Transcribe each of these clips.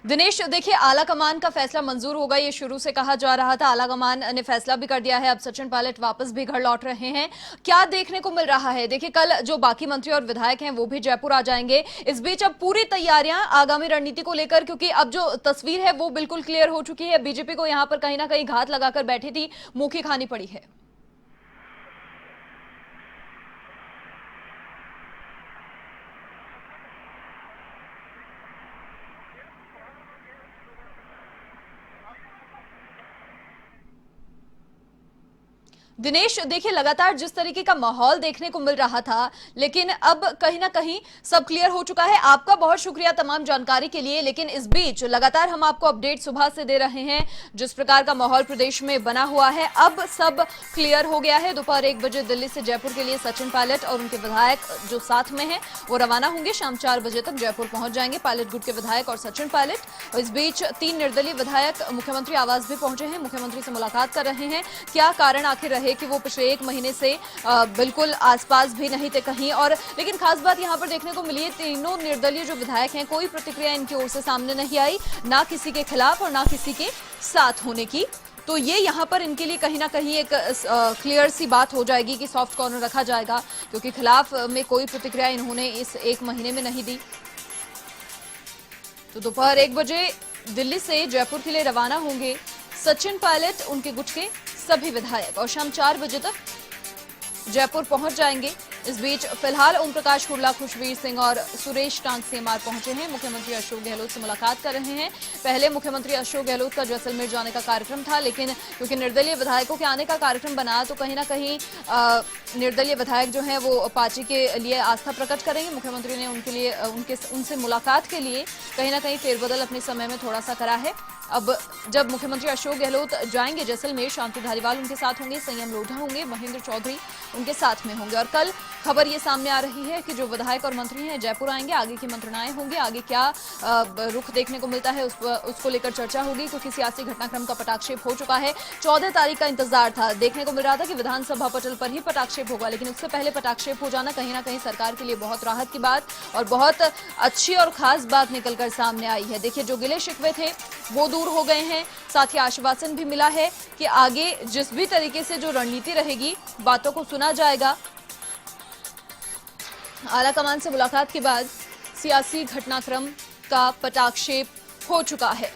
दिनेश, देखिए आला कमान का फैसला मंजूर होगा, ये शुरू से कहा जा रहा था। आला कमान ने फैसला भी कर दिया है। अब सचिन पायलट वापस भी घर लौट रहे हैं। क्या देखने को मिल रहा है? देखिए कल जो बाकी मंत्री और विधायक हैं वो भी जयपुर आ जाएंगे। इस बीच अब पूरी तैयारियां आगामी रणनीति को लेकर, क्योंकि अब जो तस्वीर है वो बिल्कुल क्लियर हो चुकी है। बीजेपी को यहां पर कहीं ना कहीं घात लगाकर बैठी थी, मुंह की खानी पड़ी है। दिनेश, देखिए लगातार जिस तरीके का माहौल देखने को मिल रहा था, लेकिन अब कहीं ना कहीं सब क्लियर हो चुका है। आपका बहुत शुक्रिया तमाम जानकारी के लिए। लेकिन इस बीच लगातार हम आपको अपडेट सुबह से दे रहे हैं। जिस प्रकार का माहौल प्रदेश में बना हुआ है, अब सब क्लियर हो गया है। दोपहर 1 बजे दिल्ली से जयपुर के लिए सचिन पायलट और उनके विधायक जो साथ में हैं वो रवाना होंगे। शाम 4 बजे तक जयपुर पहुंच जाएंगे पायलट गुट के विधायक और सचिन पायलट। इस बीच 3 निर्दलीय विधायक मुख्यमंत्री आवास भी पहुंचे हैं, मुख्यमंत्री से मुलाकात कर रहे हैं। क्या कारण आखिर रहे कि वो पिछले 1 महीने से बिल्कुल आसपास भी नहीं थे कहीं। और लेकिन खास बात यहां पर देखने को मिली है, तीनों निर्दलीय जो विधायक हैं, कोई प्रतिक्रिया इनकी ओर से सामने नहीं आई, ना किसी के खिलाफ और ना किसी के साथ होने की। तो ये यहाँ पर इनके लिए कहीं ना कहीं एक क्लियर सी बात हो जाएगी कि सॉफ्ट कॉर्नर रखा जाएगा, क्योंकि खिलाफ में कोई प्रतिक्रिया इन्होंने इस 1 महीने में नहीं दी। तो दोपहर 1 बजे दिल्ली से जयपुर के लिए रवाना होंगे सचिन पायलट, उनके गुट के सभी विधायक, और शाम 4 बजे तक जयपुर पहुंच जाएंगे। इस बीच फिलहाल ओम प्रकाश कुर्ला, खुशवीर सिंह और सुरेश टांक सीएमआर पहुंचे हैं। मुख्यमंत्री अशोक गहलोत से मुलाकात कर रहे हैं। पहले मुख्यमंत्री अशोक गहलोत का जैसलमेर जाने का कार्यक्रम था, लेकिन क्योंकि निर्दलीय विधायकों के आने का कार्यक्रम बना, तो कहीं ना कहीं निर्दलीय विधायक जो हैं वो पार्टी के लिए आस्था प्रकट करेंगे। मुख्यमंत्री ने उनके लिए उनसे मुलाकात के लिए कहीं ना कहीं फेरबदल अपने समय में थोड़ा सा करा है। अब जब मुख्यमंत्री अशोक गहलोत जाएंगे जैसलमेर, शांति धारीवाल उनके साथ होंगे, संयम लोढ़ा होंगे, महेंद्र चौधरी उनके साथ में होंगे। और कल खबर ये सामने आ रही है कि जो विधायक और मंत्री हैं जयपुर आएंगे, आगे की मंत्रणाएं होंगी, आगे क्या रुख देखने को मिलता है उसको लेकर चर्चा होगी, क्योंकि सियासी घटनाक्रम का पटाक्षेप हो चुका है। 14 तारीख का इंतजार था, देखने को मिल रहा था कि विधानसभा पटल पर ही पटाक्षेप होगा, लेकिन उससे पहले पटाक्षेप हो जाना कहीं ना कहीं सरकार के लिए बहुत राहत की बात और बहुत अच्छी और खास बात निकलकर सामने आई है। देखिए जो गिले शिकवे थे वो दूर हो गए हैं, साथ ही आश्वासन भी मिला है कि आगे जिस भी तरीके से जो रणनीति रहेगी, बातों को सुना जाएगा। आला कमान से मुलाकात के बाद सियासी घटनाक्रम का पटाक्षेप हो चुका है।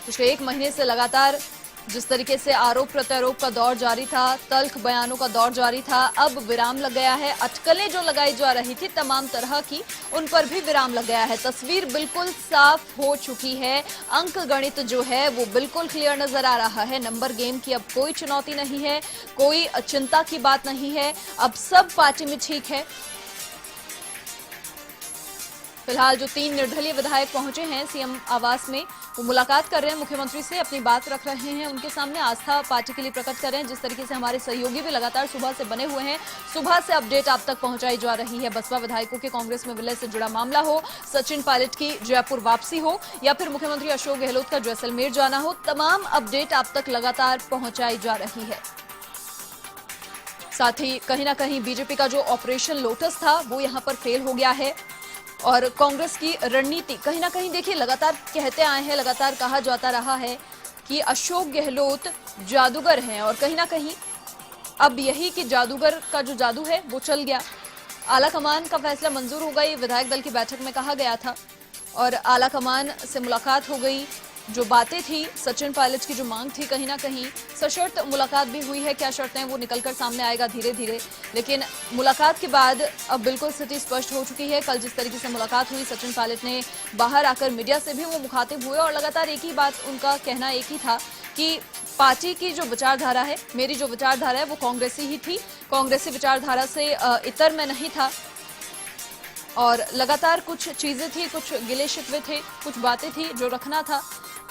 पिछले 1 महीने से लगातार जिस तरीके से आरोप प्रत्यारोप का दौर जारी था, तल्ख बयानों का दौर जारी था, अब विराम लग गया है। अटकलें जो लगाई जा रही थी तमाम तरह की, उन पर भी विराम लग गया है। तस्वीर बिल्कुल साफ हो चुकी है। अंक गणित जो है वो बिल्कुल क्लियर नजर आ रहा है। नंबर गेम की अब कोई चुनौती नहीं है, कोई चिंता की बात नहीं है। अब सब पार्टी में ठीक है। फिलहाल जो 3 निर्दलीय विधायक पहुंचे हैं सीएम आवास में, वो मुलाकात कर रहे हैं मुख्यमंत्री से, अपनी बात रख रहे हैं उनके सामने, आस्था पार्टी के लिए प्रकट कर रहे हैं। जिस तरीके से हमारे सहयोगी भी लगातार सुबह से बने हुए हैं, सुबह से अपडेट आप तक पहुंचाई जा रही है। बसपा विधायकों के कांग्रेस में विलय से जुड़ा मामला हो, सचिन पायलट की जयपुर वापसी हो, या फिर मुख्यमंत्री अशोक गहलोत का जैसलमेर जाना हो, तमाम अपडेट आप तक लगातार पहुंचाई जा रही है। साथ ही कहीं ना कहीं बीजेपी का जो ऑपरेशन लोटस था वो यहां पर फेल हो गया है, और कांग्रेस की रणनीति कहीं ना कहीं देखिए लगातार कहते आए हैं, लगातार कहा जाता रहा है कि अशोक गहलोत जादूगर हैं, और कहीं ना कहीं अब यही कि जादूगर का जो जादू है वो चल गया। आला कमान का फैसला मंजूर हो गई, विधायक दल की बैठक में कहा गया था, और आला कमान से मुलाकात हो गई। जो बातें थी, सचिन पायलट की जो मांग थी, कहीं ना कहीं सशर्त मुलाकात भी हुई है। क्या शर्तें हैं वो निकलकर सामने आएगा धीरे धीरे, लेकिन मुलाकात के बाद अब बिल्कुल स्थिति स्पष्ट हो चुकी है। कल जिस तरीके से मुलाकात हुई, सचिन पायलट ने बाहर आकर मीडिया से भी वो मुखातिब हुए, और लगातार एक ही बात उनका कहना एक ही था कि पार्टी की जो विचारधारा है, मेरी जो विचारधारा है वो कांग्रेसी ही थी, कांग्रेसी विचारधारा से इतर में नहीं था। और लगातार कुछ चीजें थी, कुछ गिले शिकवे थे, कुछ बातें थी जो रखना था,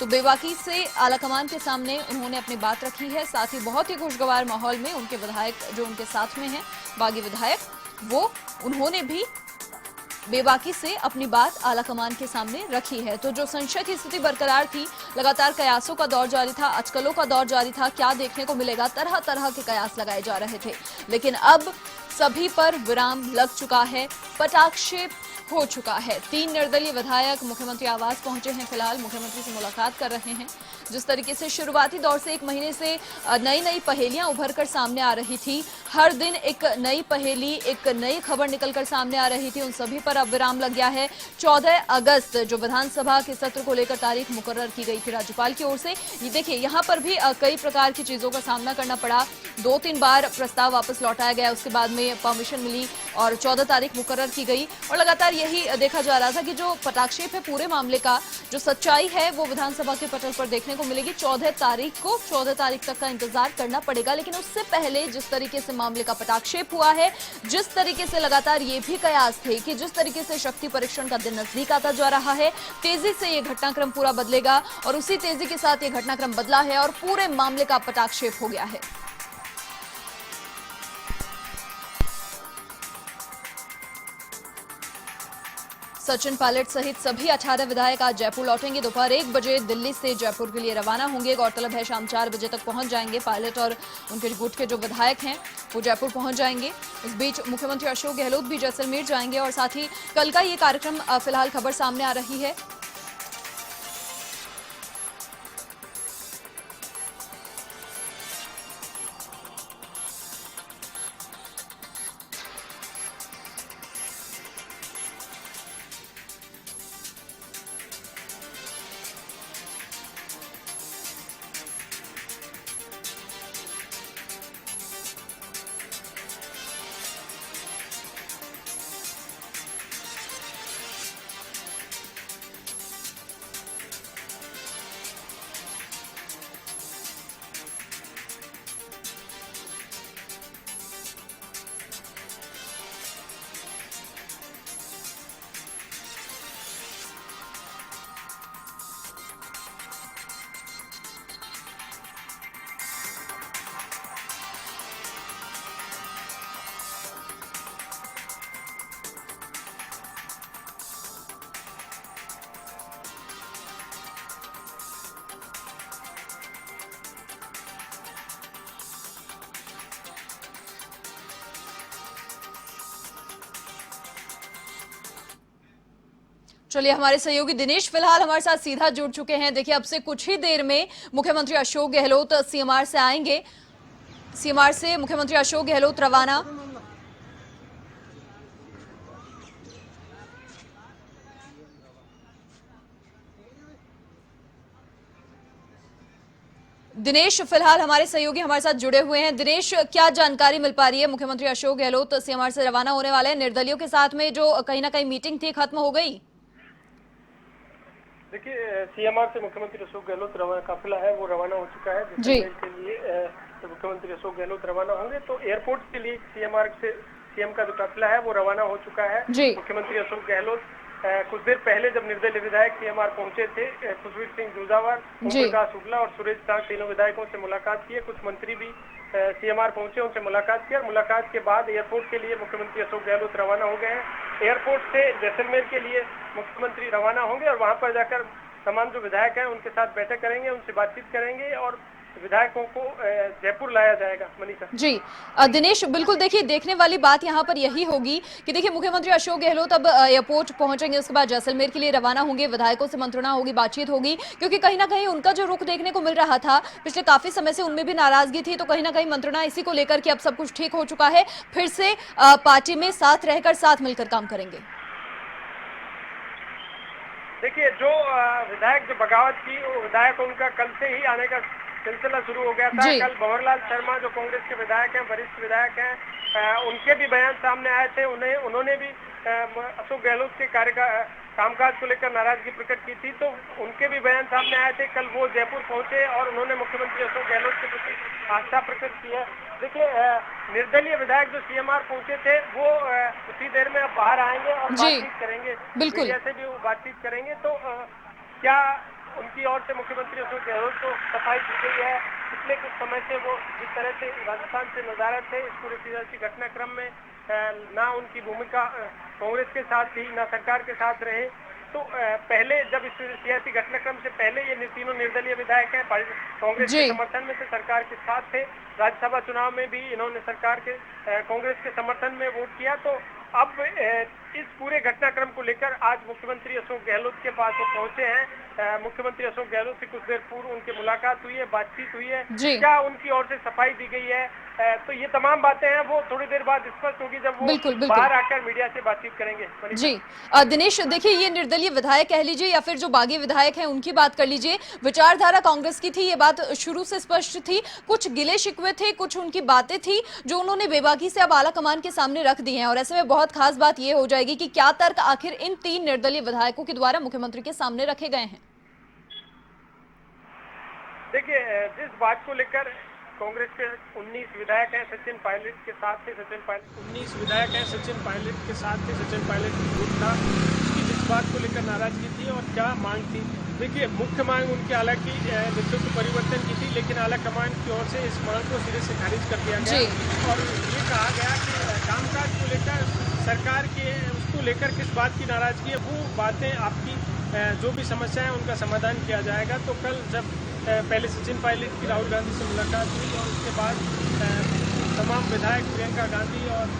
तो बेबाकी से आला कमान के सामने उन्होंने अपनी बात रखी है। साथ ही बहुत ही खुशगवार माहौल में उनके विधायक जो उनके साथ में हैं, बागी विधायक, वो उन्होंने भी बेबाकी से अपनी बात आला कमान के सामने रखी है। तो जो संशय की स्थिति बरकरार थी, लगातार कयासों का दौर जारी था, अटकलों का दौर जारी था, क्या देखने को मिलेगा, तरह तरह के कयास लगाए जा रहे थे, लेकिन अब सभी पर विराम लग चुका है। पटाक्षेप हो चुका है। 3 निर्दलीय विधायक मुख्यमंत्री आवास पहुंचे हैं। फिलहाल मुख्यमंत्री से मुलाकात कर रहे हैं। जिस तरीके से शुरुआती दौर से 1 महीने से नई नई पहेलियां उभर कर सामने आ रही थी, हर दिन एक नई पहेली, एक नई खबर निकलकर सामने आ रही थी, उन सभी पर अब विराम लग गया है। 14 अगस्त जो विधानसभा के सत्र को लेकर तारीख मुकर्रर की गई थी राज्यपाल की ओर से, ये देखिए यहाँ पर भी कई प्रकार की चीजों का सामना करना पड़ा। 2-3 बार प्रस्ताव वापस लौटाया गया, उसके बाद में परमिशन मिली और 14 तारीख मुकर्रर की गई। और लगातार यही देखा जा रहा था कि जो पटाक्षेप है पूरे मामले का, जो सच्चाई है वो विधानसभा के पटल पर देखने को मिलेगी 14 तारीख को। 14 तारीख तक का इंतजार करना पड़ेगा। लेकिन उससे पहले जिस तरीके से मामले का पटाक्षेप हुआ है, जिस तरीके से लगातार ये भी कयास थे कि जिस तरीके से शक्ति परीक्षण का दिन नजदीक आता जा रहा है, तेजी से ये घटनाक्रम पूरा बदलेगा और उसी तेजी के साथ ये घटनाक्रम बदला है और पूरे मामले का पटाक्षेप हो गया है। सचिन पायलट सहित सभी 18 विधायक आज जयपुर लौटेंगे। दोपहर 1 बजे दिल्ली से जयपुर के लिए रवाना होंगे। गौरतलब है शाम 4 बजे तक पहुंच जाएंगे पायलट और उनके गुट के जो विधायक हैं वो जयपुर पहुंच जाएंगे। इस बीच मुख्यमंत्री अशोक गहलोत भी जैसलमेर जाएंगे और साथ ही कल का ये कार्यक्रम फिलहाल खबर सामने आ रही है। चलिए, हमारे सहयोगी दिनेश फिलहाल हमारे साथ सीधा जुड़ चुके हैं। देखिए, अब से कुछ ही देर में मुख्यमंत्री अशोक गहलोत सीएमआर से आएंगे। सीएमआर से मुख्यमंत्री अशोक गहलोत रवाना। दिनेश फिलहाल हमारे सहयोगी हमारे साथ जुड़े हुए हैं। दिनेश, क्या जानकारी मिल पा रही है? मुख्यमंत्री अशोक गहलोत सीएमआर से रवाना होने वाले हैं। निर्दलियों के साथ में जो कहीं ना कहीं मीटिंग थी खत्म हो गई? देखिए, सीएमआर से मुख्यमंत्री अशोक गहलोत काफिला है वो रवाना हो चुका है जैसलमेर के लिए। मुख्यमंत्री अशोक गहलोत रवाना होंगे तो एयरपोर्ट के लिए सीएमआर से सीएम का जो काफिला है वो रवाना हो चुका है। मुख्यमंत्री अशोक गहलोत कुछ देर पहले जब निर्दलीय विधायक सीएमआर पहुंचे थे, खुशबीर सिंह जूझावर, ओम प्रकाश शुक्ला और सुरेश साह, तीनों विधायकों से मुलाकात की है। कुछ मंत्री भी सीएमआर पहुंचे, उनसे मुलाकात की और मुलाकात के बाद एयरपोर्ट के लिए मुख्यमंत्री अशोक गहलोत रवाना हो गए हैं। एयरपोर्ट से जैसलमेर के लिए मुख्यमंत्री रवाना होंगे और वहां पर जाकर तमाम जो विधायक हैं उनके साथ बैठक करेंगे, उनसे बातचीत करेंगे और विधायकों को जयपुर लाया जाएगा। मनीषा जी, दिनेश, बिल्कुल देखिए, देखने वाली बात यहाँ पर यही होगी कि देखिए मुख्यमंत्री अशोक गहलोत अब एयरपोर्ट पहुंचेंगे, उसके बाद जैसलमेर के लिए रवाना होंगे। विधायकों से मंत्रणा होगी, बातचीत होगी, क्योंकि कहीं ना कहीं उनका जो रुख देखने को मिल रहा था पिछले काफी समय से, उनमें भी नाराजगी थी। तो कहीं ना कहीं मंत्रणा इसी को लेकर कि अब सब कुछ ठीक हो चुका है, फिर से पार्टी में साथ रहकर साथ मिलकर काम करेंगे। देखिए, जो विधायक जो बगावत की, वो विधायक उनका कल से ही आने का सिलसिला शुरू हो गया था। कल भंवरलाल शर्मा जो कांग्रेस के विधायक हैं, वरिष्ठ विधायक हैं, उनके भी बयान सामने आए थे। उन्होंने भी अशोक गहलोत के कामकाज को लेकर नाराजगी प्रकट की थी, तो उनके भी बयान सामने आए थे। कल वो जयपुर पहुंचे और उन्होंने मुख्यमंत्री अशोक गहलोत के प्रति आस्था प्रकट की है। देखिए, निर्दलीय विधायक जो सीएमआर पहुंचे थे वो उसी देर में अब बाहर आएंगे और बातचीत करेंगे, बिल्कुल जैसे भी वो बातचीत करेंगे। तो क्या उनकी ओर से मुख्यमंत्री अशोक गहलोत को सफाई दी गई है? पिछले कुछ समय से वो जिस तरह से राजस्थान से नजारत थे, इस पूरे सियासी घटनाक्रम में ना उनकी भूमिका कांग्रेस के साथ थी, ना सरकार के साथ रहे। तो पहले जब इस सियासी घटनाक्रम से पहले ये तीनों निर्दलीय विधायक हैं, कांग्रेस के समर्थन में से सरकार के साथ थे। राज्यसभा चुनाव में भी इन्होंने सरकार के कांग्रेस के समर्थन में वोट किया। तो अब इस पूरे घटनाक्रम को लेकर आज मुख्यमंत्री अशोक गहलोत के पास वो पहुंचे हैं। मुख्यमंत्री अशोक गहलोत से कुछ देर पूर्व उनकी मुलाकात हुई है, बातचीत हुई है, क्या उनकी ओर से सफाई दी गई है, तो ये तमाम बातें हैं वो थोड़ी देर बाद स्पष्ट होगी जब वो बिल्कुल। बाहर आकर मीडिया से बातचीत करेंगे। जी दिनेश, देखिए ये निर्दलीय विधायक कह लीजिए या फिर जो बागी विधायक हैं उनकी बात कर लीजिए, विचारधारा कांग्रेस की थी, ये बात शुरू से स्पष्ट थी। कुछ गिले शिकवे थे, कुछ उनकी बातें थी जो उन्होंने बेबाकी से अब आला कमान के सामने रख दी हैं, और ऐसे में बहुत खास बात ये हो जाएगी कि क्या तर्क आखिर इन 3 निर्दलीय विधायकों के द्वारा मुख्यमंत्री के सामने रखे गए हैं। देखिए, जिस बात को लेकर कांग्रेस के 19 विधायक हैं सचिन पायलट के साथ थे, 19 विधायक हैं सचिन पायलट के साथ थे, सचिन पायलट की ग्रुप था, उसकी जिस बात को लेकर नाराजगी थी और क्या मांग थी। देखिए, मुख्य मांग उनकी हालांकि नेतृत्व परिवर्तन की थी, लेकिन आला कमान की ओर से इस मांग को सिरे से खारिज कर दिया गया और ये कहा गया कि कामकाज को लेकर सरकार के उसको लेकर किस बात की नाराजगी है, वो बातें आपकी जो भी समस्या है उनका समाधान किया जाएगा। तो कल जब पहले सचिन पायलट की राहुल गांधी से मुलाकात हुई और उसके बाद तमाम विधायक प्रियंका गांधी और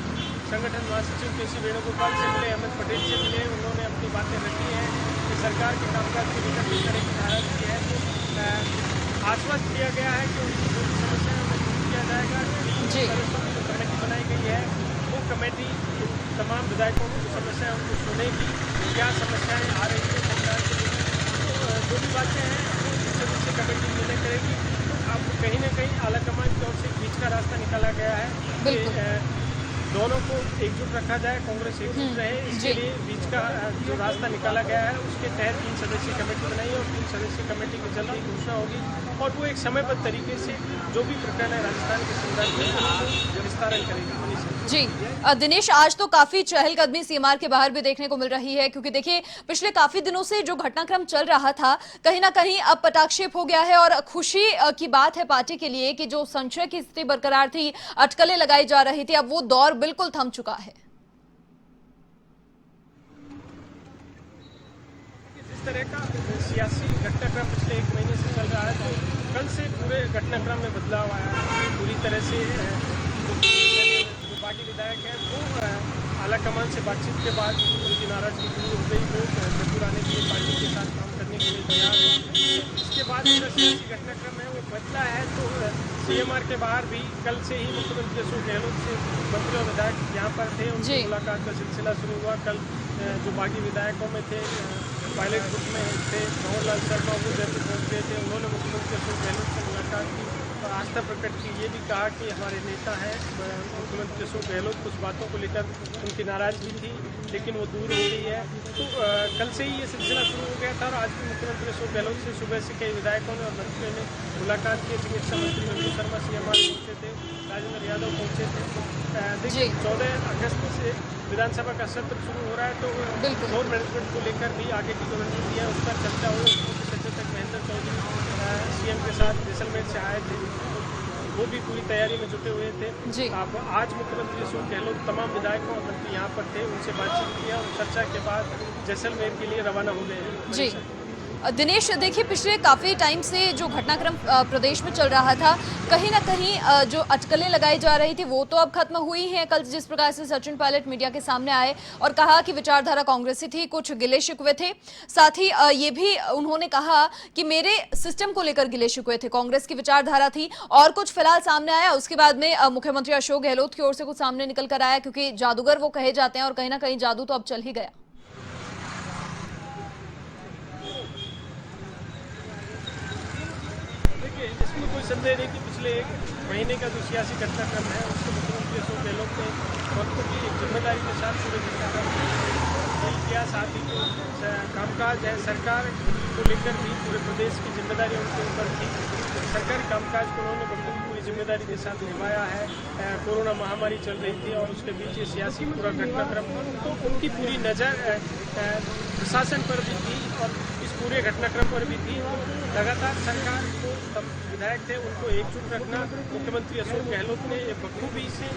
संगठन महासचिव के.सी. वेणुगोपाल से मिले, अहमद पटेल से मिले, उन्होंने अपनी बातें रखी हैं कि सरकार के कामकाज को लेकर किस तरह की नाराजगी है, तो आश्वस्त किया गया है कि उनकी जो समस्या है उन्हें दूर किया जाएगा। जो कमेटी बनाई गई है वो कमेटी तमाम विधायकों की समस्या है उनको सुनेगी, क्या समस्याएं आ रही है सरकार के लिए, जो भी बातें हैं सदस्य कमेटी निर्णय करेगी। अब कहीं ना कहीं आला कमान की ओर से बीच का रास्ता निकाला गया है कि दोनों को एकजुट रखा जाए, कांग्रेस एकजुट रहे, इसके लिए बीच का जो रास्ता निकाला गया है उसके तहत 3 सदस्यीय कमेटी बनाई है और 3 सदस्यीय कमेटी की जल्दी घोषणा होगी और वो एक समयबद्ध तरीके से जो भी प्रकरण है राजस्थान के संदर्भ में उसको विस्तारण करेगी। जी दिनेश, आज तो काफी चहलकदमी सीएमआर के बाहर भी देखने को मिल रही है, क्योंकि देखिए पिछले काफी दिनों से जो घटनाक्रम चल रहा था कहीं ना कहीं अब पटाक्षेप हो गया है और खुशी की बात है पार्टी के लिए कि जो संशय की स्थिति बरकरार थी, अटकलें लगाई जा रही थी, अब वो दौर बिल्कुल थम चुका है। जिस तरह का सियासी घटनाक्रम पिछले 1 महीने से चल रहा है, तो कल से पूरे घटनाक्रम में बदलाव आया है। पूरी तरह से जो पार्टी विधायक है वो आला कमान से बातचीत के बाद उनकी नाराजगी दूर हो गई, वो जयपुर आने के लिए पार्टी के साथ काम करने के लिए तैयार है। इसके बाद जो सियासी घटनाक्रम है वो बदला है, तो सीएमआर के बाहर भी कल से ही मुख्यमंत्री अशोक गहलोत से मंत्री और विधायक यहाँ पर थे, उनकी मुलाकात का सिलसिला शुरू हुआ। कल जो बागी विधायकों में थे, पायलट ग्रुप में थे, मनोहर शर्मा, वो जयपुर पहुँच गए थे, उन्होंने मुख्यमंत्री अशोक गहलोत से मुलाकात की और आस्था प्रकट की। ये भी कहा कि हमारे नेता हैं मुख्यमंत्री अशोक गहलोत, कुछ बातों को लेकर उनकी नाराजगी थी लेकिन वो दूर हो गई है। तो कल से ही ये सिलसिला शुरू हो गया था और आज भी मुख्यमंत्री अशोक गहलोत से सुबह से कई विधायकों ने और मंत्रियों ने मुलाकात की। चिकित्सा मंत्री मंजू शर्मा सीएमआर पहुँचे थे, राजेंद्र यादव पहुँचे थे। देखिए, 14 अगस्त से विधानसभा का सत्र शुरू हो रहा है, तो फ्लोर मैनेजमेंट को लेकर भी आगे की जो रणनीति है उस पर चर्चा हुई। मुख्य सचेतक महेंद्र चौधरी सीएम के साथ जैसलमेर से आए थे, वो भी पूरी तैयारी में जुटे हुए थे। अब आज मुख्यमंत्री अशोक गहलोत तमाम विधायकों और मंत्री यहाँ पर थे, उनसे बातचीत किया और चर्चा के बाद जैसलमेर के लिए रवाना हो गए। दिनेश, देखिए पिछले काफी टाइम से जो घटनाक्रम प्रदेश में चल रहा था, कहीं ना कहीं जो अटकलें लगाई जा रही थी वो तो अब खत्म हुई हैं। कल जिस प्रकार से सचिन पायलट मीडिया के सामने आए और कहा कि विचारधारा कांग्रेसी थी, कुछ गिले शिकवे थे, साथ ही ये भी उन्होंने कहा कि मेरे सिस्टम को लेकर गिले शिकवे थे, कांग्रेस की विचारधारा थी, और कुछ फिलहाल सामने आया। उसके बाद में मुख्यमंत्री अशोक गहलोत की ओर से कुछ सामने निकल कर आया, क्योंकि जादूगर वो कहे जाते हैं और कहीं ना कहीं जादू तो अब चल ही गया। इसमें कोई संदेह नहीं कि पिछले 1 महीने का जो सियासी घटनाक्रम है उसको मुख्यमंत्री अशोक गहलोत ने वक्त की एक जिम्मेदारी के साथ पूरे घटनाक्रम डील किया। साथ ही जो कामकाज है सरकार को लेकर भी पूरे प्रदेश की जिम्मेदारी उनके ऊपर थी। सरकारी कामकाज को उन्होंने बखूबी पूरी जिम्मेदारी के साथ निभाया है। कोरोना महामारी चल रही थी और उसके बीच ये सियासी पूरा घटनाक्रम, तो उनकी पूरी नज़र प्रशासन पर भी थी और इस पूरे घटनाक्रम पर भी थी। लगातार सरकार को विधायक थे उनको एकजुट रखना, मुख्यमंत्री अशोक गहलोत ने बखूबी से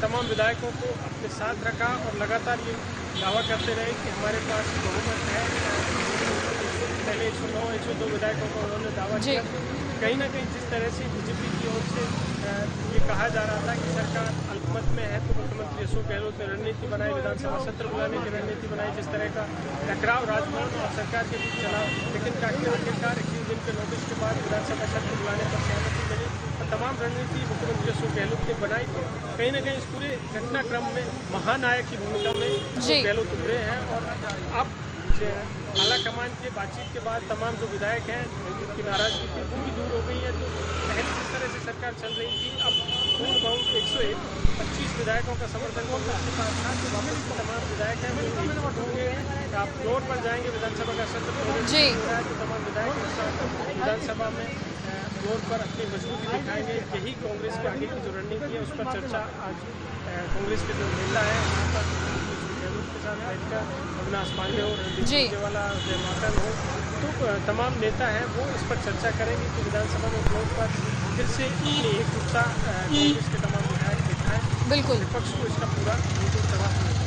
तमाम विधायकों को अपने साथ रखा और लगातार ये दावा करते रहे कि हमारे पास बहुमत है। पहले 102 विधायकों का उन्होंने दावा किया। कहीं ना कहीं जिस तरह से बीजेपी की ओर से ये कहा जा रहा था कि सरकार अल्पमत में है, तो मुख्यमंत्री अशोक गहलोत ने रणनीति बनाई, विधानसभा सत्र बुलाने की रणनीति बनाई। जिस तरह का टकराव राजभवन और सरकार के बीच चला, लेकिन आखिरकार 21 दिन के नोटिस के बाद विधानसभा सत्र बुलाने पर सहमति मिली और तमाम रणनीति मुख्यमंत्री अशोक गहलोत ने बनाई। तो कहीं ना कहीं इस पूरे घटनाक्रम में महानायक की भूमिका में अशोक गहलोत उभरे हैं। और अब आला कमान के बातचीत के बाद तमाम जो विधायक हैं जिनकी नाराजगी थी वो भी दूर हो गई है। तो पहले जिस तरह से सरकार चल रही थी, अब पूर्ण बहुमत 125 विधायकों का समर्थन कांग्रेस के पास था, तो वापस तमाम विधायक हैं वो एकजुट होंगे। आप फ्लोर पर जाएंगे, विधानसभा का सत्र हो रहा है, तो तमाम विधायक एक साथ विधानसभा में फ्लोर पर अपनी मजबूती दिखाएंगे। यही कांग्रेस के आगे की जो रणनीति है उस पर चर्चा आज कांग्रेस के जो नेता है वहाँ पर के साथ बैठकर अविनाश पांडे हो, रणदीप सुरजेवाला, जय माकन हो, तो तमाम नेता हैं वो इस पर चर्चा करेंगे कि विधानसभा में फ्लोर पर फिर से एकजुटता कांग्रेस के तमाम विधायक दिखाएं। बिल्कुल विपक्ष को इसका पूरा जवाब मिलेगा।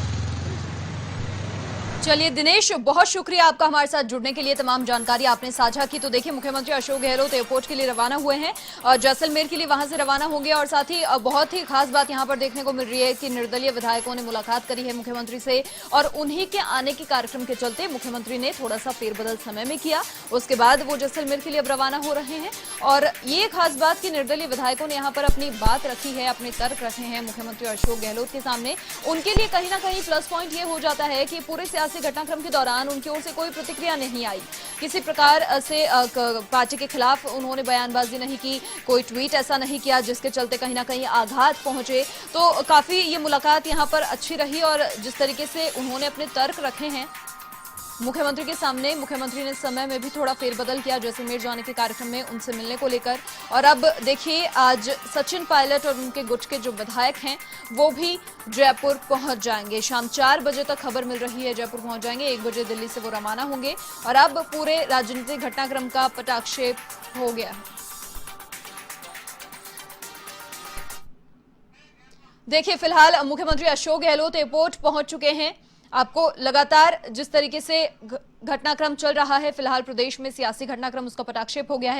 चलिए दिनेश, बहुत शुक्रिया आपका हमारे साथ जुड़ने के लिए, तमाम जानकारी आपने साझा की। तो देखिए, मुख्यमंत्री अशोक गहलोत एयरपोर्ट के लिए रवाना हुए हैं और जैसलमेर के लिए वहां से रवाना होंगे। और साथ ही बहुत ही खास बात यहां पर देखने को मिल रही है कि निर्दलीय विधायकों ने मुलाकात करी है मुख्यमंत्री से, और उन्हीं के आने के कार्यक्रम के चलते मुख्यमंत्री ने थोड़ा सा फेरबदल समय में किया। उसके बाद वो जैसलमेर के लिए अब रवाना हो रहे हैं। और ये खास बात कि निर्दलीय विधायकों ने यहाँ पर अपनी बात रखी है, अपने तर्क रखे हैं मुख्यमंत्री अशोक गहलोत के सामने। उनके लिए कहीं ना कहीं प्लस पॉइंट ये हो जाता है कि पूरे सियासी घटनाक्रम के दौरान उनकी ओर से कोई प्रतिक्रिया नहीं आई, किसी प्रकार से पार्टी के खिलाफ उन्होंने बयानबाजी नहीं की, कोई ट्वीट ऐसा नहीं किया जिसके चलते कहीं ना कहीं आघात पहुंचे। तो काफी ये मुलाकात यहाँ पर अच्छी रही और जिस तरीके से उन्होंने अपने तर्क रखे हैं मुख्यमंत्री के सामने, मुख्यमंत्री ने समय में भी थोड़ा फेरबदल किया जैसलमेर जाने के कार्यक्रम में उनसे मिलने को लेकर। और अब देखिए, आज सचिन पायलट और उनके गुट के जो विधायक हैं वो भी जयपुर पहुंच जाएंगे। शाम 4 बजे तक खबर मिल रही है जयपुर पहुंच जाएंगे, 1 बजे दिल्ली से वो रवाना होंगे। और अब पूरे राजनीतिक घटनाक्रम का पटाक्षेप हो गया है। देखिए, फिलहाल मुख्यमंत्री अशोक गहलोत एयरपोर्ट पहुंच चुके हैं। आपको लगातार जिस तरीके से घटनाक्रम चल रहा है, फिलहाल प्रदेश में सियासी घटनाक्रम उसका पटाक्षेप हो गया है।